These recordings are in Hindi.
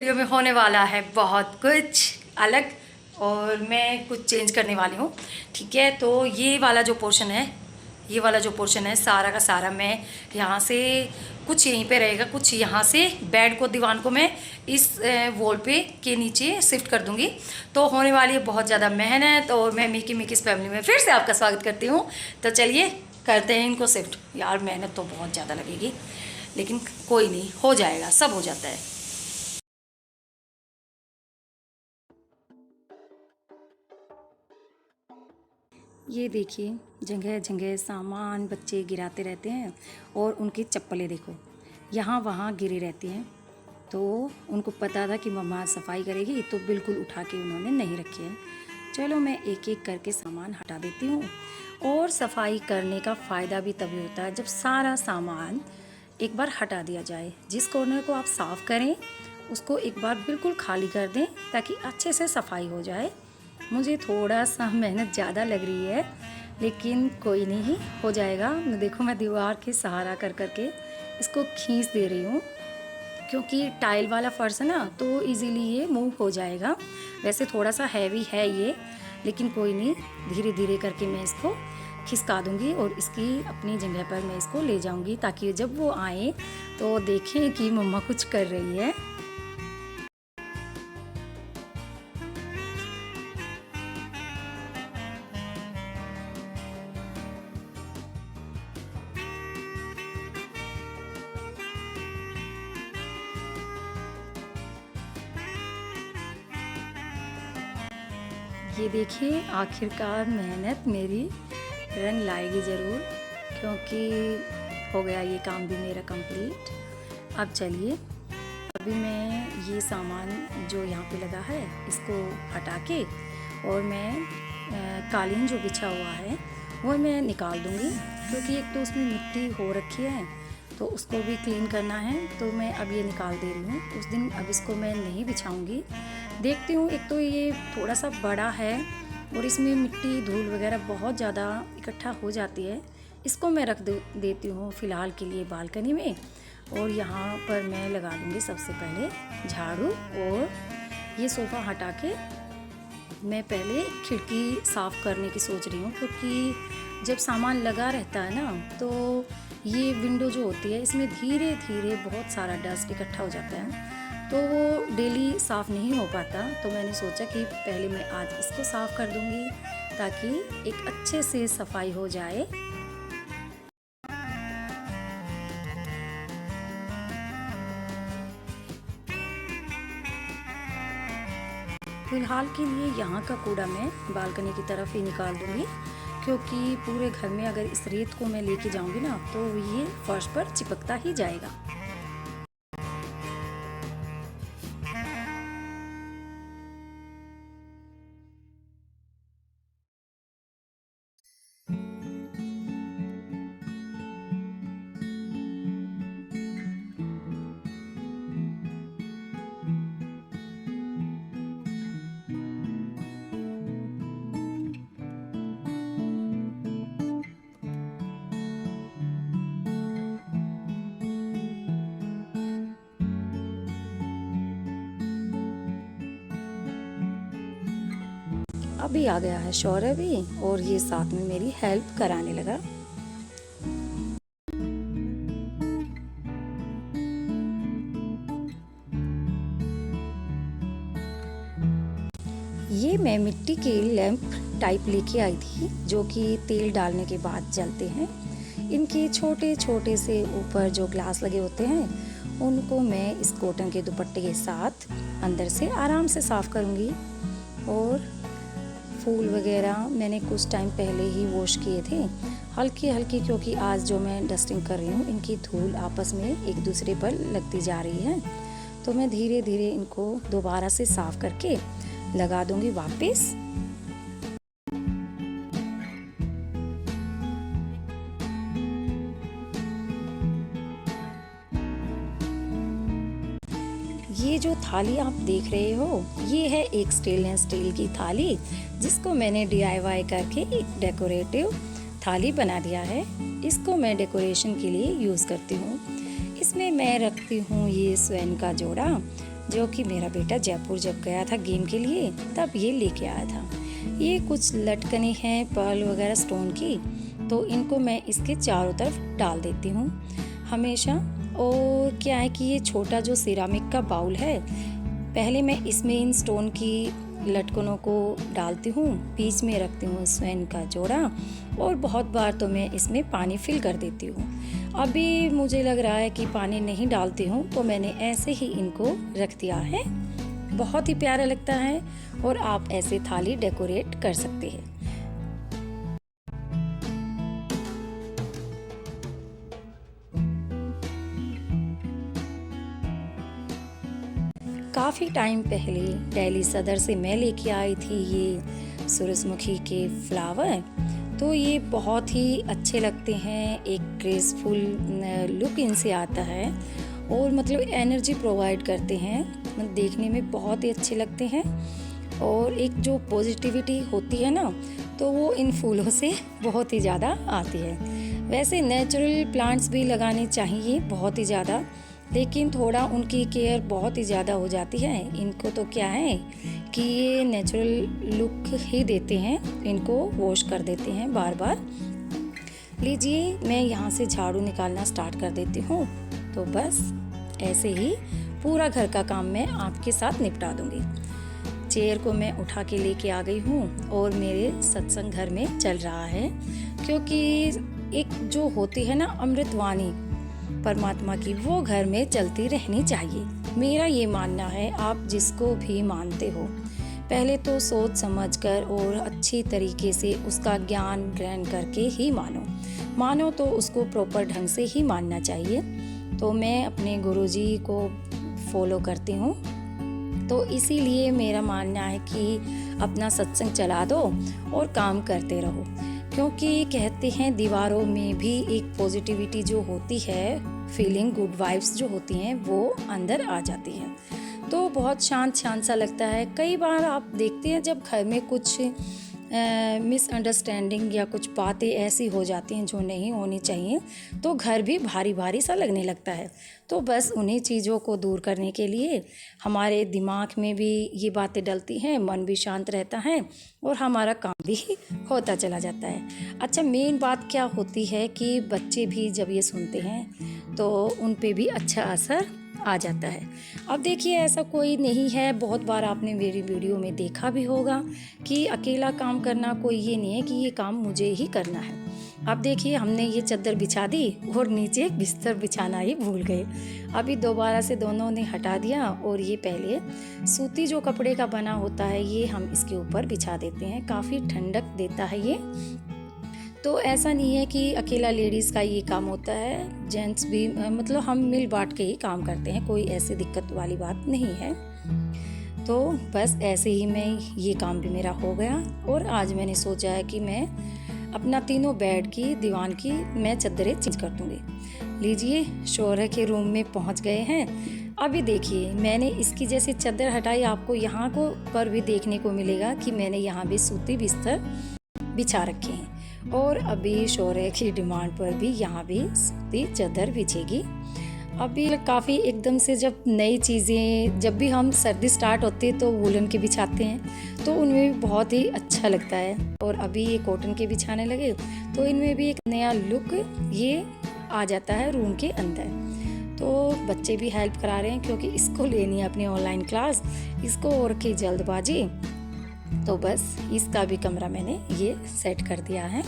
वीडियो में होने वाला है बहुत कुछ अलग और मैं कुछ चेंज करने वाली हूँ। ठीक है, तो ये वाला जो पोर्शन है सारा का सारा मैं यहाँ से कुछ यहीं पे रहेगा, कुछ यहाँ से बेड को दीवान को मैं इस वॉल पे के नीचे शिफ्ट कर दूँगी। तो होने वाली है बहुत ज़्यादा मेहनत और मैं मिकी मिकीस फैमिली में फिर से आपका स्वागत करती हूँ। तो चलिए करते हैं इनको शिफ्ट। यार मेहनत तो बहुत ज़्यादा लगेगी लेकिन कोई नहीं, हो जाएगा, सब हो जाता है। ये देखिए जगह जगह सामान बच्चे गिराते रहते हैं और उनकी चप्पलें देखो यहाँ वहाँ गिरी रहती हैं। तो उनको पता था कि मम्मा सफाई करेगी तो बिल्कुल उठा के उन्होंने नहीं रखी है। चलो मैं एक एक करके सामान हटा देती हूँ। और सफाई करने का फ़ायदा भी तभी होता है जब सारा सामान एक बार हटा दिया जाए। जिस कॉर्नर को आप साफ़ करें उसको एक बार बिल्कुल खाली कर दें ताकि अच्छे से सफाई हो जाए। मुझे थोड़ा सा मेहनत ज़्यादा लग रही है लेकिन कोई नहीं, हो जाएगा। देखो मैं दीवार के सहारा कर करके इसको खींच दे रही हूँ क्योंकि टाइल वाला फर्श है ना, तो इजीली ये मूव हो जाएगा। वैसे थोड़ा सा हैवी है ये लेकिन कोई नहीं, धीरे धीरे करके मैं इसको खिसका दूंगी और इसकी अपनी जगह पर मैं इसको ले जाऊंगी ताकि जब वो आए तो देखें कि मम्मा कुछ कर रही है। ये देखिए आखिरकार मेहनत मेरी रंग लाएगी ज़रूर, क्योंकि हो गया ये काम भी मेरा कंप्लीट। अब चलिए अभी मैं ये सामान जो यहाँ पे लगा है इसको हटा के और मैं कालीन जो बिछा हुआ है वो मैं निकाल दूँगी, क्योंकि एक तो उसमें मिट्टी हो रखी है तो उसको भी क्लीन करना है। तो मैं अब ये निकाल दे रही हूँ, उस दिन अब इसको मैं नहीं बिछाऊँगी। देखती हूँ, एक तो ये थोड़ा सा बड़ा है और इसमें मिट्टी धूल वगैरह बहुत ज़्यादा इकट्ठा हो जाती है। इसको मैं रख देती हूँ फ़िलहाल के लिए बालकनी में। और यहाँ पर मैं लगा दूँगी सबसे पहले झाड़ू। और ये सोफ़ा हटा के मैं पहले खिड़की साफ़ करने की सोच रही हूँ, क्योंकि जब सामान लगा रहता है ना तो ये विंडो जो होती है इसमें धीरे धीरे बहुत सारा डस्ट इकट्ठा हो जाता है, तो वो डेली साफ़ नहीं हो पाता। तो मैंने सोचा कि पहले मैं आज इसको साफ़ कर दूँगी ताकि एक अच्छे से सफाई हो जाए। फिलहाल के लिए यहाँ का कूड़ा मैं बालकनी की तरफ ही निकाल दूँगी, क्योंकि पूरे घर में अगर इस रेत को मैं लेके जाऊँगी ना तो ये फर्श पर चिपकता ही जाएगा। अभी आ गया है शौर्य भी और ये साथ में मेरी हेल्प कराने लगा। ये मैं मिट्टी के लैंप टाइप लेके आई थी, जो कि तेल डालने के बाद जलते हैं। इनके छोटे छोटे से ऊपर जो ग्लास लगे होते हैं उनको मैं इस कॉटन के दुपट्टे के साथ अंदर से आराम से साफ़ करूँगी। और फूल वगैरह मैंने कुछ टाइम पहले ही वॉश किए थे हल्की हल्की, क्योंकि आज जो मैं डस्टिंग कर रही हूँ इनकी धूल आपस में एक दूसरे पर लगती जा रही है। तो मैं धीरे धीरे इनको दोबारा से साफ़ करके लगा दूंगी वापस। ये जो थाली आप देख रहे हो ये है एक स्टेनलेस स्टील की थाली, जिसको मैंने DIY करके एक डेकोरेटिव थाली बना दिया है। इसको मैं डेकोरेशन के लिए यूज़ करती हूँ। इसमें मैं रखती हूँ ये स्वैन का जोड़ा, जो कि मेरा बेटा जयपुर जब गया था गेम के लिए तब ये लेके आया था। ये कुछ लटकने हैं पर्ल वगैरह स्टोन की, तो इनको मैं इसके चारों तरफ डाल देती हूँ हमेशा। और क्या है कि ये छोटा जो सिरामिक का बाउल है, पहले मैं इसमें इन स्टोन की लटकनों को डालती हूँ, बीच में रखती हूँ स्वैन का जोड़ा, और बहुत बार तो मैं इसमें पानी फिल कर देती हूँ। अभी मुझे लग रहा है कि पानी नहीं डालती हूँ, तो मैंने ऐसे ही इनको रख दिया है। बहुत ही प्यारा लगता है और आप ऐसे थाली डेकोरेट कर सकते हैं। काफ़ी टाइम पहले दिल्ली सदर से मैं लेके आई थी ये सूरजमुखी के फ्लावर। तो ये बहुत ही अच्छे लगते हैं, एक ग्रेसफुल लुक इनसे आता है और मतलब एनर्जी प्रोवाइड करते हैं, देखने में बहुत ही अच्छे लगते हैं। और एक जो पॉजिटिविटी होती है ना, तो वो इन फूलों से बहुत ही ज़्यादा आती है। वैसे नेचुरल प्लांट्स भी लगाने चाहिए बहुत ही ज़्यादा, लेकिन थोड़ा उनकी केयर बहुत ही ज़्यादा हो जाती है। इनको तो क्या है कि ये नेचुरल लुक ही देते हैं, इनको वॉश कर देते हैं बार बार। लीजिए, मैं यहाँ से झाड़ू निकालना स्टार्ट कर देती हूँ। तो बस ऐसे ही पूरा घर का काम मैं आपके साथ निपटा दूँगी। चेयर को मैं उठा के लेके आ गई हूँ और मेरे सत्संग घर में चल रहा है, क्योंकि एक जो होती है ना अमृतवाणी परमात्मा की, वो घर में चलती रहनी चाहिए। मेरा ये मानना है, आप जिसको भी मानते हो पहले तो सोच समझकर और अच्छी तरीके से उसका ज्ञान ग्रहण करके ही मानो तो उसको प्रॉपर ढंग से ही मानना चाहिए। तो मैं अपने गुरुजी को फॉलो करती हूँ, तो इसीलिए मेरा मानना है कि अपना सत्संग चला दो और काम करते रहो, क्योंकि कहते हैं दीवारों में भी एक पॉजिटिविटी जो होती है, फीलिंग गुड वाइब्स जो होती हैं, वो अंदर आ जाती हैं। तो बहुत शांत सा लगता है। कई बार आप देखते हैं जब घर में कुछ मिसअंडरस्टैंडिंग या कुछ बातें ऐसी हो जाती हैं जो नहीं होनी चाहिए, तो घर भी भारी सा लगने लगता है। तो बस उन्हीं चीज़ों को दूर करने के लिए हमारे दिमाग में भी ये बातें डलती हैं, मन भी शांत रहता है और हमारा काम भी होता चला जाता है। अच्छा, मेन बात क्या होती है कि बच्चे भी जब ये सुनते हैं तो उन पे भी अच्छा असर आ जाता है। अब देखिए, ऐसा कोई नहीं है, बहुत बार आपने मेरी वीडियो में देखा भी होगा कि अकेला काम करना कोई ये नहीं है कि ये काम मुझे ही करना है। अब देखिए, हमने ये चादर बिछा दी और नीचे बिस्तर बिछाना ही भूल गए। अभी दोबारा से दोनों ने हटा दिया और ये पहले सूती जो कपड़े का बना होता है ये हम इसके ऊपर बिछा देते हैं। काफ़ी ठंडक देता है ये। तो ऐसा नहीं है कि अकेला लेडीज़ का ये काम होता है, जेंट्स भी मतलब हम मिल बांट के ही काम करते हैं, कोई ऐसी दिक्कत वाली बात नहीं है। तो बस ऐसे ही मैं ये काम भी मेरा हो गया और आज मैंने सोचा है कि मैं अपना तीनों बेड की दीवान की मैं चादरें चेंज कर दूँगी। लीजिए, शौर्य के रूम में पहुँच गए हैं। अभी देखिए, मैंने इसकी जैसे चादर हटाई, आपको यहाँ को पर भी देखने को मिलेगा कि मैंने यहाँ भी सूती बिस्तर बिछा रखे हैं और अभी शौर्य की डिमांड पर भी यहाँ भी सूती चादर बिछेगी। अभी काफ़ी एकदम से जब नई चीज़ें, जब भी हम सर्दी स्टार्ट होती है तो वूलन के बिछाते हैं, तो उनमें भी बहुत ही अच्छा लगता है। और अभी ये कॉटन के बिछाने लगे तो इनमें भी एक नया लुक ये आ जाता है रूम के अंदर। तो बच्चे भी हेल्प करा रहे हैं क्योंकि इसको लेनी है अपनी ऑनलाइन क्लास, इसको और की जल्दबाजी। तो बस इसका भी कमरा मैंने ये सेट कर दिया है।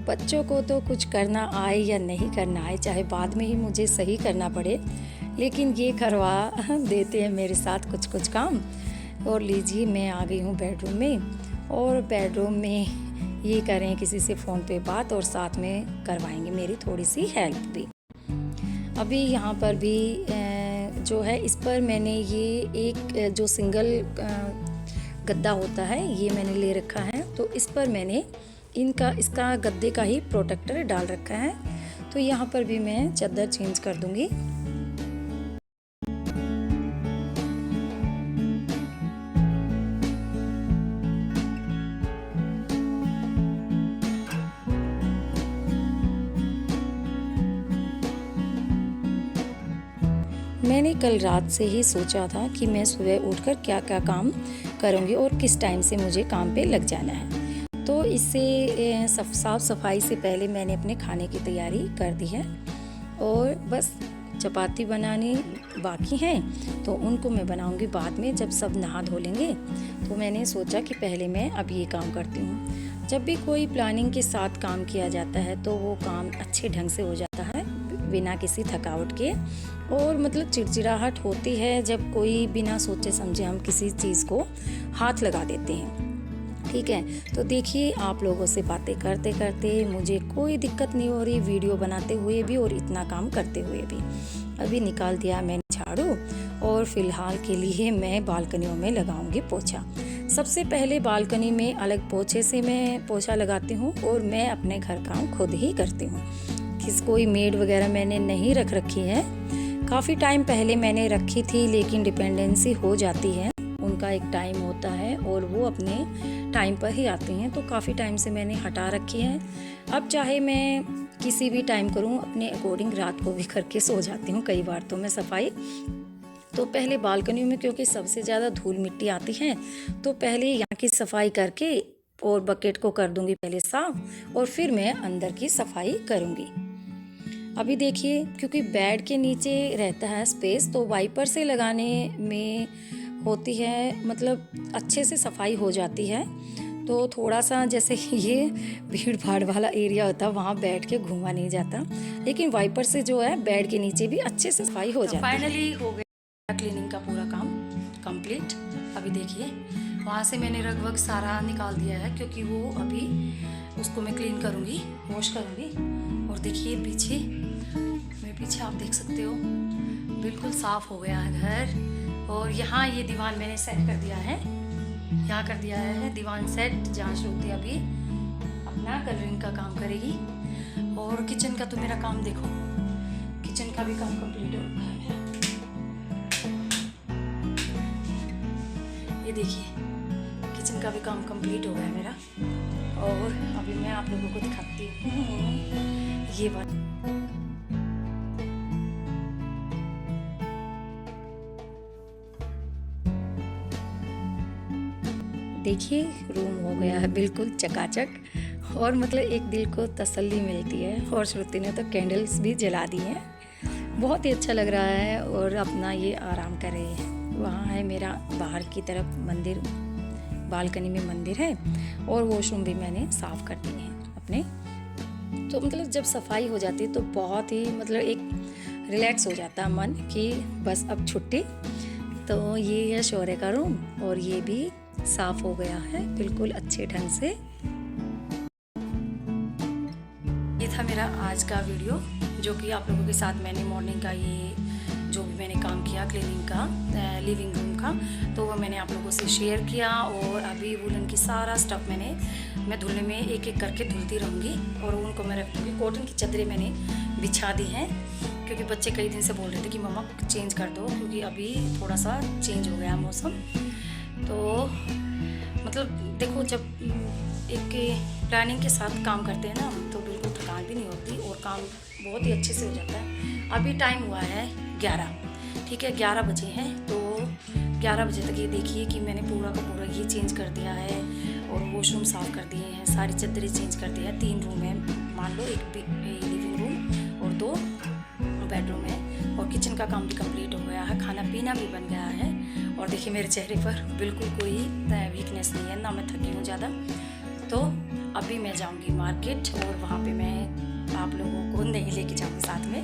बच्चों को तो कुछ करना आए या नहीं करना आए, चाहे बाद में ही मुझे सही करना पड़े, लेकिन ये करवा देते हैं मेरे साथ कुछ काम। और लीजिए, मैं आ गई हूँ बेडरूम में और बेडरूम में ये करें किसी से फ़ोन पे बात और साथ में करवाएंगे मेरी थोड़ी सी हेल्प भी। अभी यहाँ पर भी जो है इस पर मैंने ये एक जो सिंगल गद्दा होता है ये मैंने ले रखा है, तो इस पर मैंने इसका गद्दे का ही प्रोटेक्टर डाल रखा है। तो यहाँ पर भी मैं चादर चेंज कर दूँगी। मैंने कल रात से ही सोचा था कि मैं सुबह उठकर क्या क्या काम करूँगी और किस टाइम से मुझे काम पे लग जाना है। तो इससे साफ़ सफाई से पहले मैंने अपने खाने की तैयारी कर दी है और बस चपाती बनानी बाकी हैं, तो उनको मैं बनाऊंगी बाद में जब सब नहा धो लेंगे। तो मैंने सोचा कि पहले मैं अब ये काम करती हूँ। जब भी कोई प्लानिंग के साथ काम किया जाता है तो वो काम अच्छे ढंग से हो जाता है बिना किसी थकावट के, और मतलब चिड़चिड़ाहट होती है जब कोई बिना सोचे समझे हम किसी चीज़ को हाथ लगा देते हैं। ठीक है, तो देखिए आप लोगों से बातें करते करते मुझे कोई दिक्कत नहीं हो रही, वीडियो बनाते हुए भी और इतना काम करते हुए भी। अभी निकाल दिया मैंने झाड़ू और फिलहाल के लिए मैं बालकनियों में लगाऊंगी पोछा। सबसे पहले बालकनी में अलग पोछे से मैं पोछा लगाती हूँ और मैं अपने घर काम खुद ही करती हूँ। कोई मेड वगैरह मैंने नहीं रख रखी है। काफ़ी टाइम पहले मैंने रखी थी लेकिन डिपेंडेंसी हो जाती है, उनका एक टाइम होता है और वो अपने टाइम पर ही आती हैं, तो काफ़ी टाइम से मैंने हटा रखी है। अब चाहे मैं किसी भी टाइम करूं अपने अकॉर्डिंग, रात को भी करके सो जाती हूं कई बार तो मैं सफाई। तो पहले बालकनी में क्योंकि सबसे ज़्यादा धूल मिट्टी आती है, तो पहले यहाँ की सफाई करके और बकेट को कर दूंगी पहले साफ और फिर मैं अंदर की सफाई करूँगी। अभी देखिए क्योंकि बेड के नीचे रहता है स्पेस, तो वाइपर से लगाने में होती है, मतलब अच्छे से सफाई हो जाती है। तो थोड़ा सा जैसे ये भीड़ भाड़ वाला एरिया होता है वहाँ बैठ के घूमा नहीं जाता, लेकिन वाइपर से जो है बेड के नीचे भी अच्छे से सफाई हो जाती है। फाइनली हो गया क्लीनिंग का पूरा काम कंप्लीट। अभी देखिए वहाँ से मैंने रग वग सारा निकाल दिया है क्योंकि वो अभी उसको मैं क्लीन करूँगी, वॉश करूँगी। और देखिए पीछे, मेरे पीछे आप देख सकते हो बिल्कुल साफ़ हो गया है घर। और यहाँ ये दीवान मैंने सेट कर दिया है, यहाँ कर दिया है दीवान सेट, जहाँ श्रुति अभी अपना कलरिंग का काम करेगी। और किचन का तो मेरा काम देखो, किचन का भी काम कंप्लीट हो रखा है। ये देखिए किचन का भी काम कंप्लीट हो गया है मेरा। और अभी मैं आप लोगों को दिखाती हूँ ये बात। देखिए रूम हो गया है बिल्कुल चकाचक, और मतलब एक दिल को तसल्ली मिलती है। और श्रुति ने तो कैंडल्स भी जला दी हैं, बहुत ही अच्छा लग रहा है। और अपना ये आराम कर रहे हैं। वहाँ है मेरा बाहर की तरफ मंदिर, बालकनी में मंदिर है, और वॉशरूम भी मैंने साफ़ कर दिए हैं अपने। तो मतलब जब सफाई हो जाती है तो बहुत ही मतलब एक रिलैक्स हो जाता है मन कि बस अब छुट्टी। तो ये है शौर्य का रूम और ये भी साफ हो गया है बिल्कुल अच्छे ढंग से। ये था मेरा आज का वीडियो जो कि आप लोगों के साथ मैंने मॉर्निंग का ये जो भी मैंने काम किया क्लीनिंग का लिविंग रूम का, तो वो मैंने आप लोगों से शेयर किया। और अभी वुलन की सारा स्टफ़ मैं धुलने में एक एक करके धुलती रहूँगी और उनको मैं रखूँगी। कॉटन की चादरें मैंने बिछा दी हैं क्योंकि बच्चे कई दिन से बोल रहे थे कि मम्मा चेंज कर दो, क्योंकि अभी थोड़ा सा चेंज हो गया मौसम। तो मतलब देखो जब एक प्लानिंग के साथ काम करते हैं ना तो बिल्कुल थकान भी नहीं होती और काम बहुत ही अच्छे से हो जाता है। अभी टाइम हुआ है 11, ठीक है 11 बजे हैं। तो 11 बजे तक ये देखिए कि मैंने पूरा का पूरा ये चेंज कर दिया है और वॉशरूम साफ़ कर दिए हैं, सारी चादरें चेंज कर दी है। 3 रूम है मान लो, एक लिविंग रूम और 2 बेडरूम है। और किचन का काम भी कंप्लीट हो गया है, खाना पीना भी बन गया है। और देखिए मेरे चेहरे पर बिल्कुल कोई वीकनेस नहीं है, ना मैं थकी हूँ ज़्यादा। तो अभी मैं जाऊँगी मार्केट और वहाँ पे मैं आप लोगों को नहीं लेके जाऊँगी साथ में,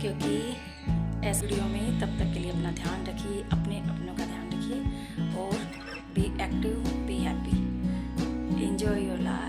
क्योंकि इस वीडियो में तब तक के लिए अपना ध्यान रखिए, अपनों का ध्यान रखिए और be active, be happy, enjoy your life.